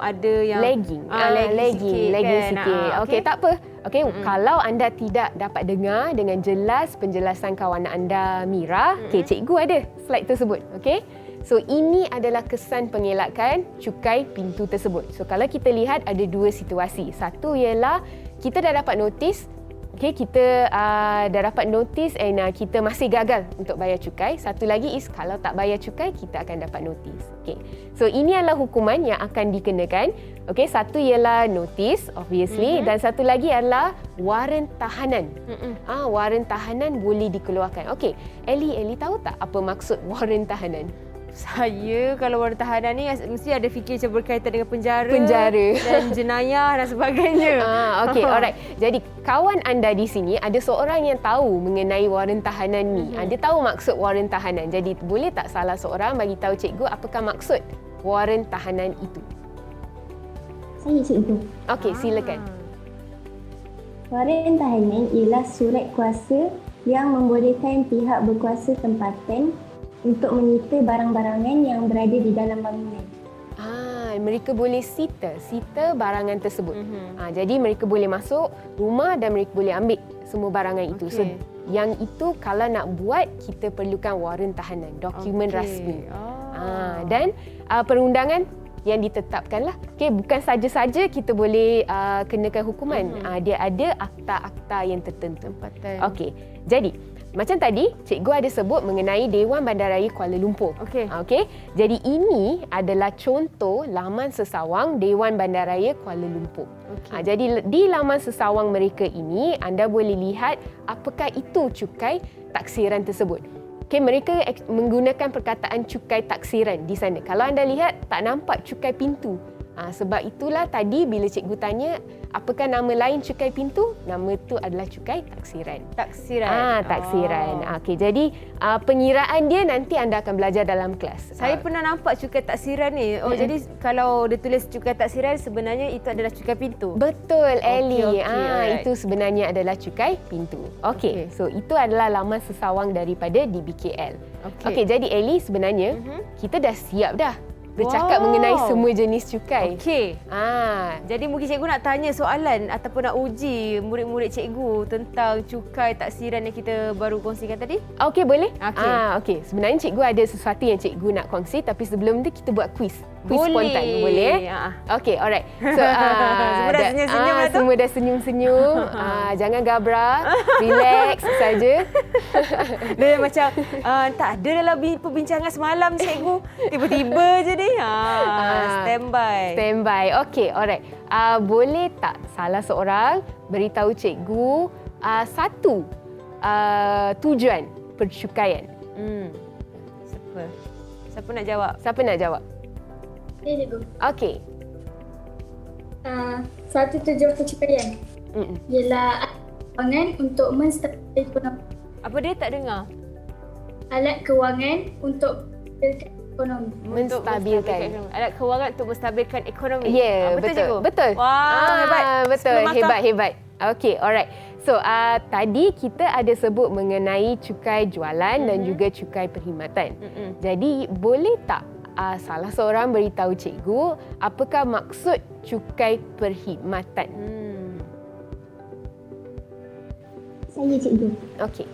ada yang lagging. lagging Lagging kan. sikit. Okey, tak apa. Okey, kalau anda tidak dapat dengar dengan jelas penjelasan kawan anda Mira, okey, cikgu ada slide tersebut. Okey. So ini adalah kesan pengelakan cukai pintu tersebut. So kalau kita lihat ada dua situasi. Satu ialah kita dah dapat notis, kita dah dapat notis and kita masih gagal untuk bayar cukai. Satu lagi is kalau tak bayar cukai kita akan dapat notis. Okay. So ini adalah hukuman yang akan dikenakan. Okay, satu ialah notis obviously dan satu lagi adalah waran tahanan. Waran tahanan boleh dikeluarkan. Okay, Ellie tahu tak apa maksud waran tahanan? Saya kalau waran tahanan ni mesti ada fikir macam berkaitan dengan penjara dan jenayah dan sebagainya. Okey, alright. Jadi kawan anda di sini ada seorang yang tahu mengenai waran tahanan ni. Dia tahu maksud waran tahanan. Jadi boleh tak salah seorang bagi tahu cikgu apakah maksud waran tahanan itu? Saya cikgu. Okey, silakan. Waran tahanan ialah surat kuasa yang membolehkan pihak berkuasa tempatan untuk menyita barang-barangan yang berada di dalam bangunan. Mereka boleh sita barangan tersebut. Jadi mereka boleh masuk rumah dan mereka boleh ambil semua barangan itu. So yang itu kalau nak buat kita perlukan waran tahanan, dokumen rasmi. Dan perundangan yang ditetapkanlah. Bukan saja-saja kita boleh kenakan hukuman. Dia ada akta-akta yang tertentu. Okey. Jadi macam tadi, cikgu ada sebut mengenai Dewan Bandaraya Kuala Lumpur. Okey. Jadi ini adalah contoh laman sesawang Dewan Bandaraya Kuala Lumpur. Jadi di laman sesawang mereka ini, anda boleh lihat apakah itu cukai taksiran tersebut. Mereka menggunakan perkataan cukai taksiran di sana. Kalau anda lihat, tak nampak cukai pintu. Sebab itulah tadi bila cikgu tanya apakah nama lain cukai pintu, nama itu adalah cukai taksiran. Taksiran. Okey, jadi pengiraan dia nanti anda akan belajar dalam kelas. Saya pernah nampak cukai taksiran ni. Jadi kalau dia tulis cukai taksiran sebenarnya itu adalah cukai pintu. Betul, Ellie. Alright. Itu sebenarnya adalah cukai pintu. Okey. So itu adalah laman sesawang daripada DBKL. Okey, jadi Ellie sebenarnya kita dah siap dah bercakap mengenai semua jenis cukai. Okey. Jadi mungkin cikgu nak tanya soalan ataupun nak uji murid-murid cikgu tentang cukai taksiran yang kita baru kongsikan tadi? Okey, boleh? Okey. Sebenarnya cikgu ada sesuatu yang cikgu nak kongsi tapi sebelum tu kita buat quiz. Quiz Boleh. spontan. Boleh? Okey, alright. So, Semua dah senyum-senyum lah tu. Semua dah senyum-senyum. Jangan gabra. Relax saja. Dia macam tak ada dalam perbincangan semalam cikgu. Tiba-tiba je ni. Standby. Okey, alright. Boleh tak salah seorang beritahu cikgu satu tujuan percukaian? Siapa nak jawab? Siapa nak jawab? Ya, cikgu. Okey. Satu tujuan percukaian ialah kewangan untuk menstabilkan ekonomi. Apa dia tak dengar? Alat kewangan untuk ekonomi. Menstabilkan. Alat kewangan untuk menstabilkan ekonomi. Ya, betul cikgu? Betul. Wah, hebat. Betul, 10 markah. hebat. Okey, alright. So, tadi kita ada sebut mengenai cukai jualan dan juga cukai perkhidmatan. Jadi, boleh tak salah seorang beritahu cikgu apakah maksud cukai perkhidmatan? Saya cikgu. Okey.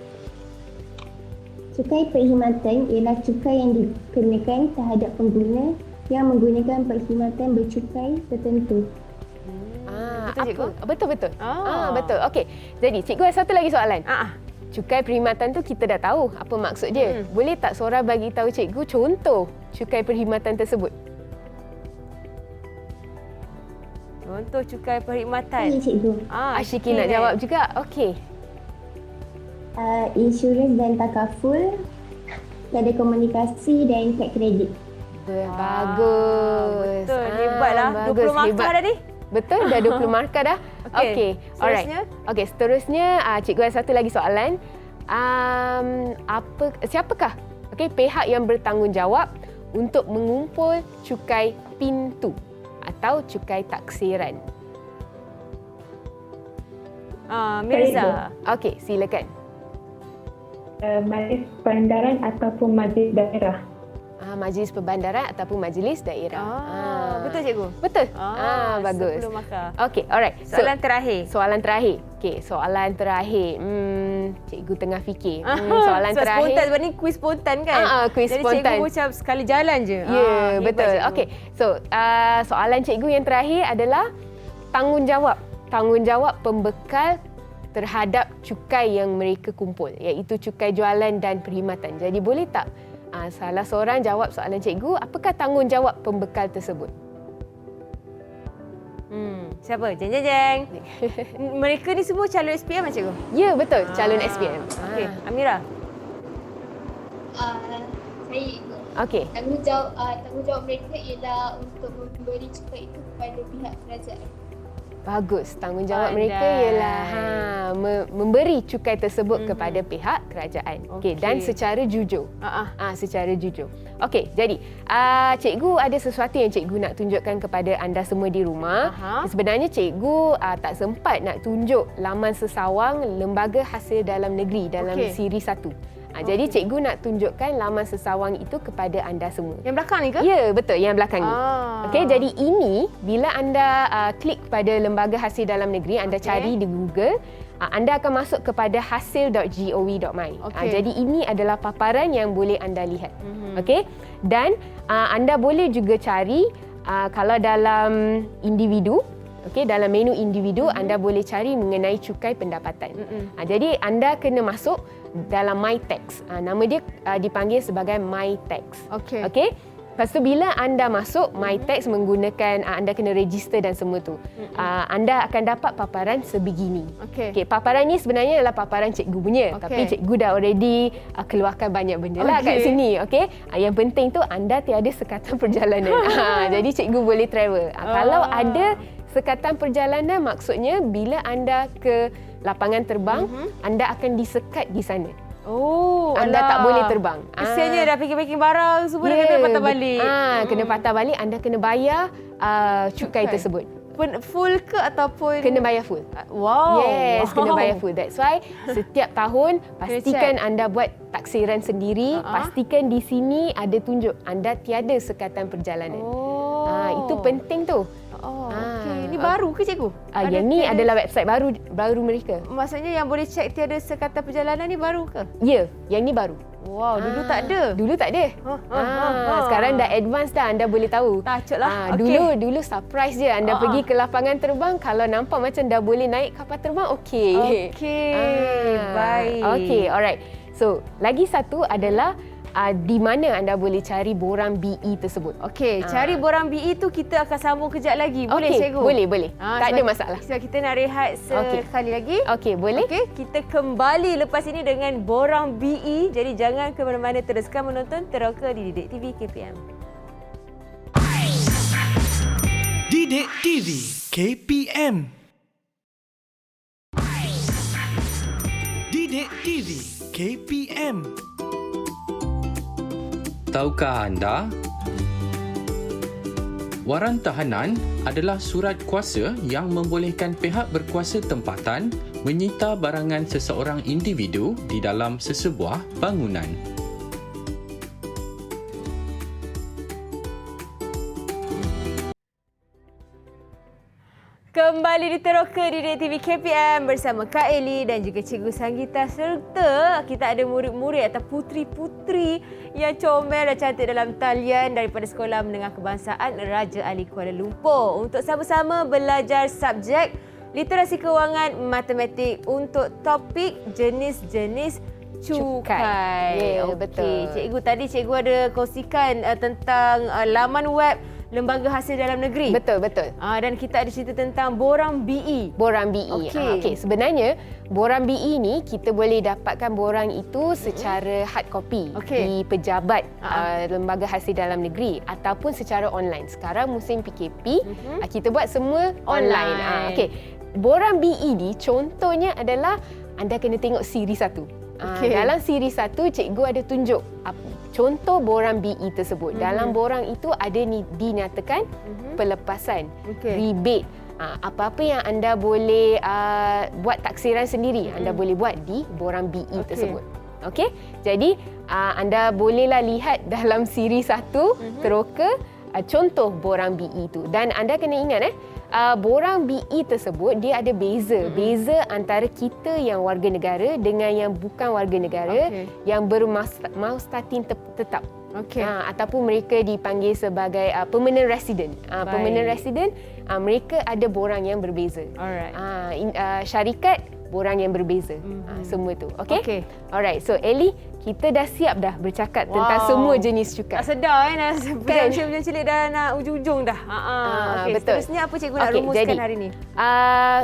Cukai perkhidmatan ialah cukai yang dikenakan terhadap pengguna yang menggunakan perkhidmatan bercukai tertentu. Betul, cikgu? Betul. Betul. Okey. Jadi, cikgu ada satu lagi soalan. Cukai perkhidmatan tu kita dah tahu apa maksud dia. Boleh tak seorang bagi tahu cikgu contoh cukai perkhidmatan tersebut? Contoh cukai perkhidmatan. Saya cikgu. Asyiki nak jawab juga. Okey. Insurans dan takaful, telekomunikasi dan kad kredit. Bagus. Betul. Hebatlah. 20 markah dah ni. Betul, dah 20 markah dah. Okey. Alright. Okey, seterusnya cikgu ada satu lagi soalan. Siapakah pihak yang bertanggungjawab untuk mengumpul cukai pintu atau cukai taksiran? Mirza. Okey, silakan. Majlis Perbandaran ataupun Majlis Daerah. Majlis Perbandaran ataupun Majlis Daerah. Betul cikgu? Betul. Bagus. 10 markah. Okey, alright. Soalan terakhir. Soalan terakhir. Okey, soalan terakhir. Cikgu tengah fikir. Soalan Sebab terakhir. spontan, sebab ni kuis spontan kan? Kuis Jadi spontan. cikgu macam sekali jalan je. Ya, Hebat betul. cikgu. Okey. So, soalan cikgu yang terakhir adalah tanggungjawab. Tanggungjawab pembekal terhadap cukai yang mereka kumpul, iaitu cukai jualan dan perkhidmatan. Jadi boleh tak salah seorang jawab soalan cikgu, apakah tanggungjawab pembekal tersebut? Siapa? Jeng jeng jeng. Mereka ni semua calon SPM kan cikgu? Ya, betul. Calon SPM. Okey, Amira. Saya ikut. Okey. Tanggungjawab mereka ialah untuk memberi cukai itu kepada pihak kerajaan. Bagus. Tanggungjawab Pandai. mereka ialah memberi cukai tersebut kepada pihak kerajaan. Okey, dan secara jujur. Secara jujur. Okey, jadi cikgu ada sesuatu yang cikgu nak tunjukkan kepada anda semua di rumah. Sebenarnya cikgu tak sempat nak tunjuk laman sesawang Lembaga Hasil Dalam Negeri dalam siri 1. Jadi cikgu nak tunjukkan laman sesawang itu kepada anda semua. Yang belakang ni ke? Ya, betul. Yang belakang ni. Okey, jadi ini bila anda klik pada Lembaga Hasil Dalam Negeri, anda cari di Google, anda akan masuk kepada hasil.gov.my. Jadi ini adalah paparan yang boleh anda lihat. Okey? Dan anda boleh juga cari kalau dalam individu, dalam menu individu anda boleh cari mengenai cukai pendapatan. Jadi anda kena masuk dalam My Tax. Nama dia dipanggil sebagai My Tax. Okey. Lepas tu bila anda masuk My Tax menggunakan anda kena register dan semua tu. Anda akan dapat paparan sebegini. Okey, paparan ni sebenarnya adalah paparan cikgu punya. Tapi cikgu dah already keluarkan banyak benda lah kat sini. Okey. Yang penting tu anda tiada sekatan perjalanan. Jadi cikgu boleh travel. Kalau ada sekatan perjalanan, maksudnya bila anda ke lapangan terbang, anda akan disekat di sana. Anda tak boleh terbang. Kesiannya dah packing-packing barang semua dah kena patah balik. Kena patah balik, anda kena bayar cukai tersebut. Full ke ataupun Kena bayar full. Wow. Yes, kena bayar full. That's why setiap tahun pastikan anda buat taksiran sendiri, pastikan di sini ada tunjuk anda tiada sekatan perjalanan. Itu penting tu. Okey. Ini baru ke cikgu? Yang ni adalah website baru mereka. Maksudnya yang boleh cek tiada sekatan perjalanan ni baru ke? Ya, yang ni baru. Wow, dulu tak ada. Dulu tak ada. Sekarang dah advance dah, anda boleh tahu. Tacuklah. Dulu surprise je. Anda pergi ke lapangan terbang, kalau nampak macam dah boleh naik kapal terbang, okey. Baik. Okey, alright. So, lagi satu adalah di mana anda boleh cari borang BE tersebut. Okey, cari borang BE tu kita akan sambung kejap lagi. Boleh cikgu? Boleh. Tak ada masalah. Sebab kita nak rehat sekali lagi. Okey, boleh. Okey, kita kembali lepas ini dengan borang BE. Jadi jangan ke mana-mana, teruskan menonton Teroka di Didik TV KPM. Didik TV KPM. Didik TV KPM. Tahukah anda? Waran tahanan adalah surat kuasa yang membolehkan pihak berkuasa tempatan menyita barangan seseorang individu di dalam sesebuah bangunan. Kembali di Teroka di TV KPM bersama Kak Eli dan juga Cikgu Sanggita, serta kita ada murid-murid atau puteri-puteri yang comel dan cantik dalam talian daripada Sekolah Menengah Kebangsaan Raja Ali Kuala Lumpur untuk sama-sama belajar subjek literasi kewangan matematik untuk topik jenis-jenis cukai. Ya, betul. Cikgu tadi cikgu ada kongsikan tentang laman web Lembaga Hasil Dalam Negeri. Betul. Dan kita ada cerita tentang borang BE. Borang BE. Okey, sebenarnya borang BE ni kita boleh dapatkan borang itu secara hard copy di pejabat Lembaga Hasil Dalam Negeri ataupun secara online. Sekarang musim PKP, kita buat semua online. Okey. Borang BE ni contohnya adalah anda kena tengok siri 1. Okey. Dalam siri 1, cikgu ada tunjuk contoh borang BE tersebut. Dalam borang itu ada dinyatakan pelepasan, rebate. Apa-apa yang anda boleh buat taksiran sendiri, anda boleh buat di borang BE tersebut. Okey? Jadi anda bolehlah lihat dalam siri 1 teroka contoh borang BE itu. Dan anda kena ingat borang BE tersebut dia ada beza antara kita yang warga negara dengan yang bukan warga negara yang bermaustatin tetap. Ataupun mereka dipanggil sebagai permanent resident. Permanent resident mereka ada borang yang berbeza. Syarikat borang yang berbeza. Semua tu. Okey? Alright. So Ellie, kita dah siap dah bercakap tentang semua jenis cukai. Tak sedar kan? Macam cilik dah nak ujung-ujung dah. Betul. Seterusnya apa cikgu nak rumuskan hari ni?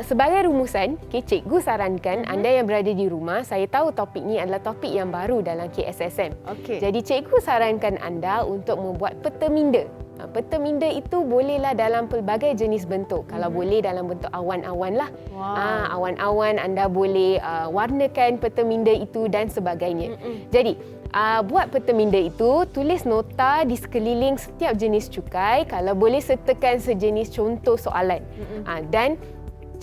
Sebagai rumusan, cikgu sarankan anda yang berada di rumah, saya tahu topik ni adalah topik yang baru dalam KSSM. Jadi cikgu sarankan anda untuk membuat peta minda. Peta minda itu bolehlah dalam pelbagai jenis bentuk. Kalau boleh dalam bentuk awan-awan lah. Awan-awan anda boleh warnakan peta minda itu dan sebagainya. Jadi, buat peta minda itu, tulis nota di sekeliling setiap jenis cukai. Kalau boleh sertakan sejenis contoh soalan. Dan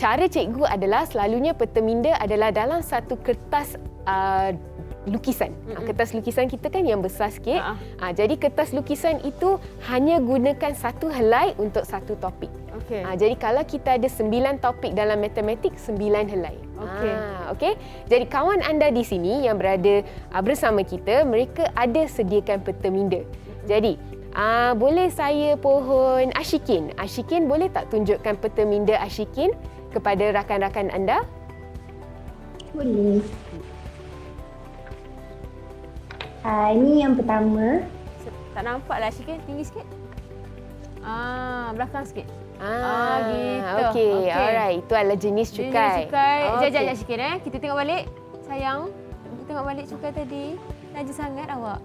cara cikgu adalah selalunya peta minda adalah dalam satu kertas lukisan. Kertas lukisan kita kan yang besar sikit. Jadi kertas lukisan itu hanya gunakan satu helai untuk satu topik. Jadi kalau kita ada 9 topik dalam matematik, 9 helai. Okey. Jadi kawan anda di sini yang berada bersama kita, mereka ada sediakan peta minda. Jadi boleh saya pohon Ashikin. Ashikin, boleh tak tunjukkan peta minda Ashikin kepada rakan-rakan anda? Boleh. Ini yang pertama. Tak nampak lah Ashikin, tinggi sikit. Belakang sikit. Gitu. Okey. Alright, itu adalah jenis cukai. Jenis cukai. Jajak Ashikin kita tengok balik. Sayang, kita tengok balik cukai tadi. Najis sangat awak.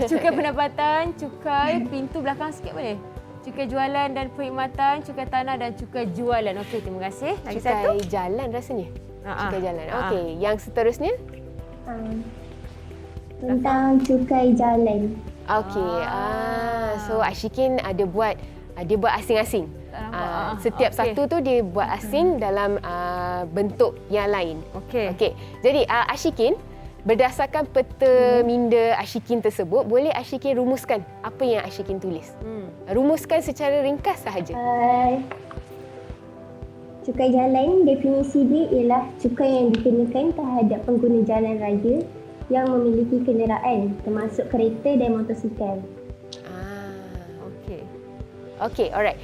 Cukai pendapatan, cukai pintu belakang sikit boleh? Cukai jualan dan perkhidmatan, cukai tanah dan cukai jualan. Okey, terima kasih. Lagi satu. Cukai jalan rasanya. Cukai jalan. Okey, yang seterusnya? Tentang cukai jalan. Okey. So Ashikin ada buat dia buat asing-asing. Setiap satu tu dia buat asing dalam bentuk yang lain. Okey. Jadi Ashikin, berdasarkan peta minda Ashikin tersebut, boleh Ashikin rumuskan apa yang Ashikin tulis. Rumuskan secara ringkas sahaja. Cukai jalan, definisi dia ialah cukai yang dikenakan terhadap pengguna jalan raya yang memiliki kenderaan termasuk kereta dan motosikal. Okey, alright.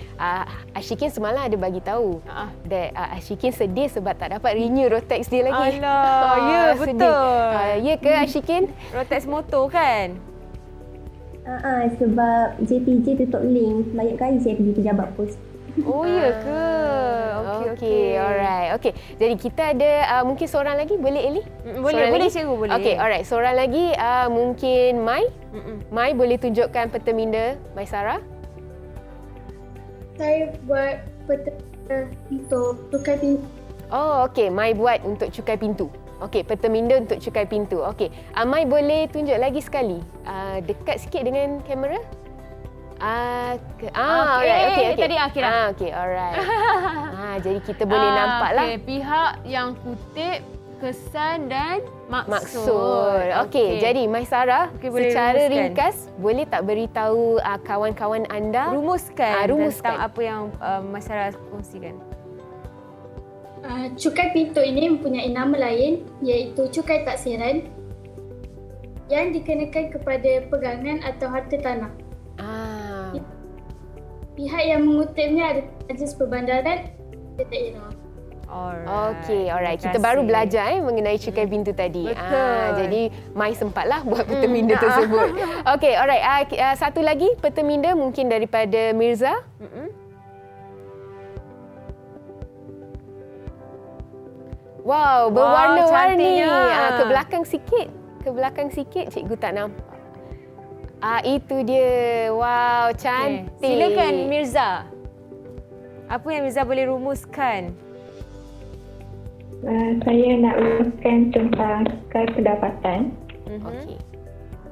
Ashikin semalam ada bagi tahu that Ashikin sedih sebab tak dapat renew Rotex dia lagi. Ya, betul. Ya ke Ashikin? Rotex motor kan? Sebab JPJ tutup link. Banyak kali saya pergi pejabat pos. Oh, ya ke? Okey, alright. Okey. Jadi kita ada mungkin seorang lagi, boleh Ellie? Boleh cikgu, boleh. Okey, alright. Seorang lagi mungkin Mai. Mai boleh tunjukkan peta minda Maisara? Saya buat peta untuk cukai pintu. Oh, okey. Mai buat untuk cukai pintu. Okey, peta minda untuk cukai pintu. Okey. Mai boleh tunjuk lagi sekali. Dekat sikit dengan kamera. Okey. Tadi akhirat. Okey, alright. Jadi kita boleh nampaklah. Okey, pihak yang kutip kesan dan maksud. Okey, jadi Maisara, secara ringkas boleh tak beritahu kawan-kawan anda rumuskan tentang apa yang Maisara kongsikan. Cukai pintu ini mempunyai nama lain iaitu cukai taksiran yang dikenakan kepada pegangan atau harta tanah. Pihak yang mengutipnya ada Majlis Perbandaran dan Daerah. Okey, alright. Kita baru belajar mengenai cukai pintu tadi. Jadi Mai sempatlah buat peta minda tersebut. Okey, alright. Satu lagi peta minda mungkin daripada Mirza. Wow, berwarna-warni. Ke belakang sikit. Ke belakang sikit, cikgu tak nampak. Itu dia. Wow, cantik. Silakan Mirza. Apa yang Mirza boleh rumuskan? Saya nak uruskan tentang cukai pendapatan. Okey.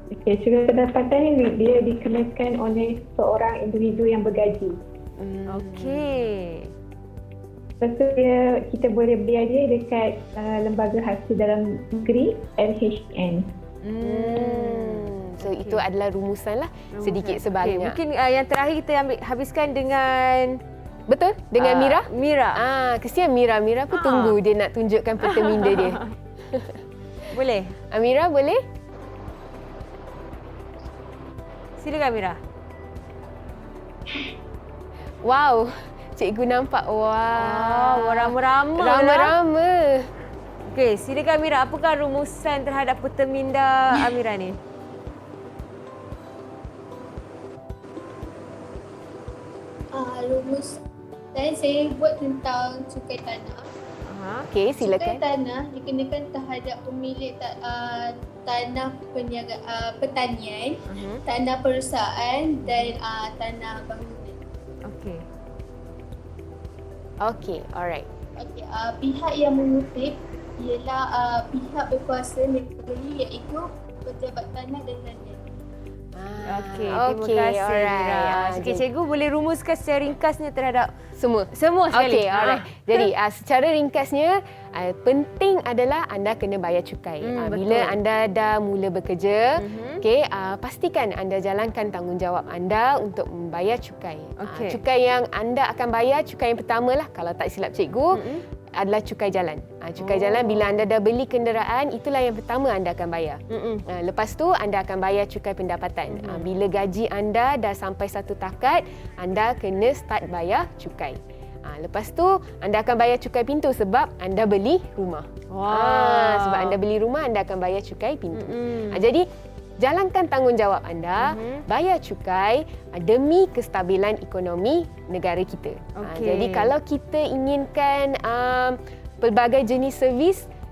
Okey, cukai pendapatan ni dia dikenakan oleh seorang individu yang bergaji. Okey. Lepas tu kita boleh bayar dia dekat Lembaga Hasil Dalam Negeri LHN. So itu adalah rumusan lah, sedikit sebanyak. Okay, mungkin yang terakhir kita habiskan dengan Betul? Dengan Mira? Mira. Kesian Mira. Mira pun tunggu dia nak tunjukkan peta minda dia. Boleh? Mira boleh? Silakan Mira. Wow. Cikgu nampak. Wow. Rama-rama lah. Rama-rama. Okey, silakan Mira. Apakah rumusan terhadap peta minda Amira ni? Rumus dan saya buat tentang cukai tanah. Okey, Cukai silakan. tanah dikenakan terhadap pemilik tanah pertanian, tanah perusahaan dan tanah bangunan. Okey. Okey, alright. Okey, pihak yang mengutip ialah pihak berkuasa negeri iaitu pejabat tanah dan lain-lain. Okey, terima kasih Mira. Okey, cikgu boleh rumuskan secara ringkasnya terhadap Semua sekali. Okey, alright. Jadi secara ringkasnya penting adalah anda kena bayar cukai. Bila anda dah mula bekerja, okey, pastikan anda jalankan tanggungjawab anda untuk membayar cukai. Okey. Cukai yang anda akan bayar, cukai yang pertamalah kalau tak silap cikgu, adalah cukai jalan. Cukai jalan bila anda dah beli kenderaan, itulah yang pertama anda akan bayar. Lepas tu anda akan bayar cukai pendapatan. Bila gaji anda dah sampai satu takat, anda kena start bayar cukai. Lepas tu anda akan bayar cukai pintu sebab anda beli rumah. Sebab anda beli rumah, anda akan bayar cukai pintu. Jadi jalankan tanggungjawab anda, bayar cukai demi kestabilan ekonomi negara kita. Jadi kalau kita inginkan pelbagai jenis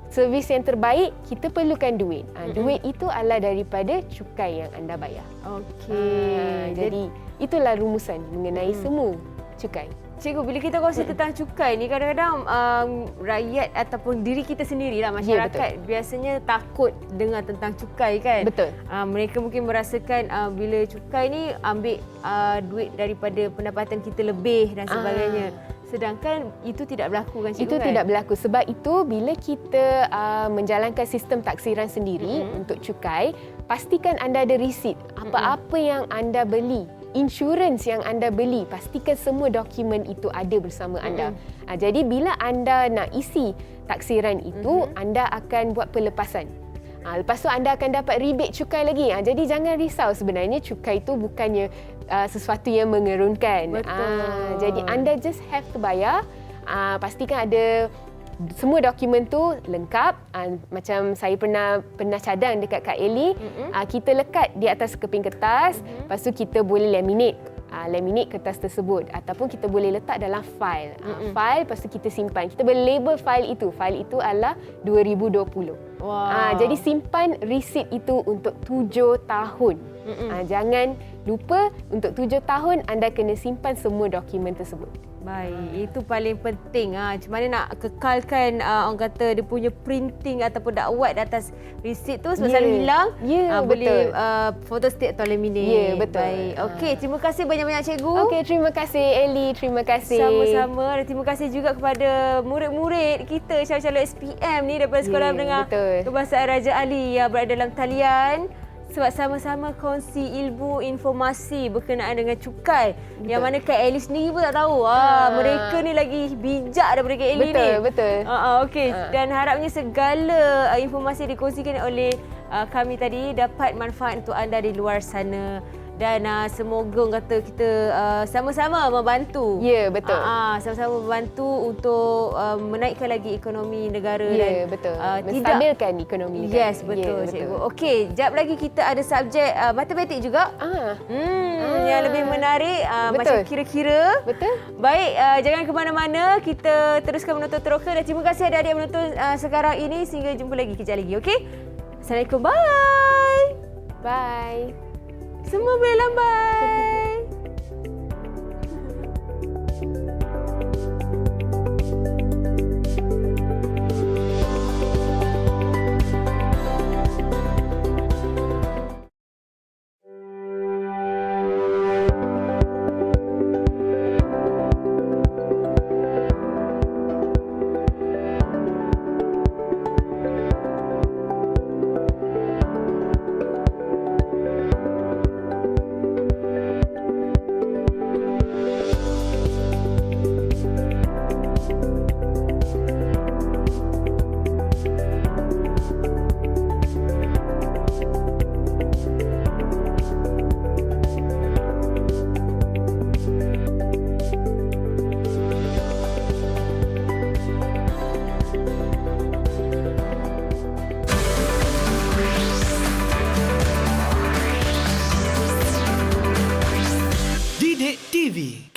servis yang terbaik, kita perlukan duit. Duit itu adalah daripada cukai yang anda bayar. Okey. Jadi itulah rumusan mengenai semua cukai. Cikgu, bila kita kongsi tentang cukai ni, kadang-kadang rakyat ataupun diri kita sendirilah, masyarakat biasanya takut dengar tentang cukai kan? Betul. Mereka mungkin merasakan bila cukai ni ambil duit daripada pendapatan kita lebih dan sebagainya. Sedangkan itu tidak berlaku kan cikgu? Itu tidak berlaku sebab itu bila kita menjalankan sistem taksiran sendiri untuk cukai, pastikan anda ada resit apa-apa yang anda beli. Insurans yang anda beli, pastikan semua dokumen itu ada bersama anda. Jadi bila anda nak isi taksiran itu, anda akan buat pelepasan. Lepas tu anda akan dapat rebate cukai lagi. Jadi jangan risau, sebenarnya cukai itu bukannya sesuatu yang mengerunkan. Jadi anda just have to bayar. Pastikan ada semua dokumen tu lengkap. Macam saya pernah cadang dekat Kak Eli, kita lekat di atas keping kertas, lepas tu kita boleh laminate kertas tersebut ataupun kita boleh letak dalam fail. Fail, lepas tu kita simpan. Kita boleh label fail itu. Fail itu adalah 2020. Jadi simpan resit itu untuk 7 tahun. Jangan lupa untuk 7 tahun anda kena simpan semua dokumen tersebut. Baik, itu paling penting. Macam mana nak kekalkan orang kata dia punya printing ataupun dakwat atas resit tu sebab selalu hilang. Boleh photostat atau laminate. Ya, betul. Baik. Okey, terima kasih banyak-banyak cikgu. Okey, terima kasih Eli, terima kasih. Sama-sama. Dan terima kasih juga kepada murid-murid kita calon-calon SPM ni daripada Sekolah Menengah Kebahasaan Raja Ali yang berada dalam talian. Sebab sama-sama kongsi ilmu informasi berkenaan dengan cukai. Yang mana Kak Eli sendiri pun tak tahu. Mereka ni lagi bijak daripada Kak Eli ni. Betul. Okey. Dan harapnya segala informasi dikongsikan oleh kami tadi dapat manfaat untuk anda di luar sana. Dan semoga orang kata kita sama-sama membantu. Ya, betul. Sama-sama membantu untuk menaikkan lagi ekonomi negara. Ya, betul. Menstabilkan ekonomi negara. Yes, betul, cikgu. Okey, jap lagi kita ada subjek matematik juga. Yang lebih menarik, macam kira-kira. Betul. Baik, jangan ke mana-mana. Kita teruskan menuntut teroka. Dan terima kasih adik-adik menonton sekarang ini. Sehingga jumpa lagi kejap lagi, okey? Assalamualaikum, bye! Bye. Semua boleh lambai.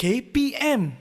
KPM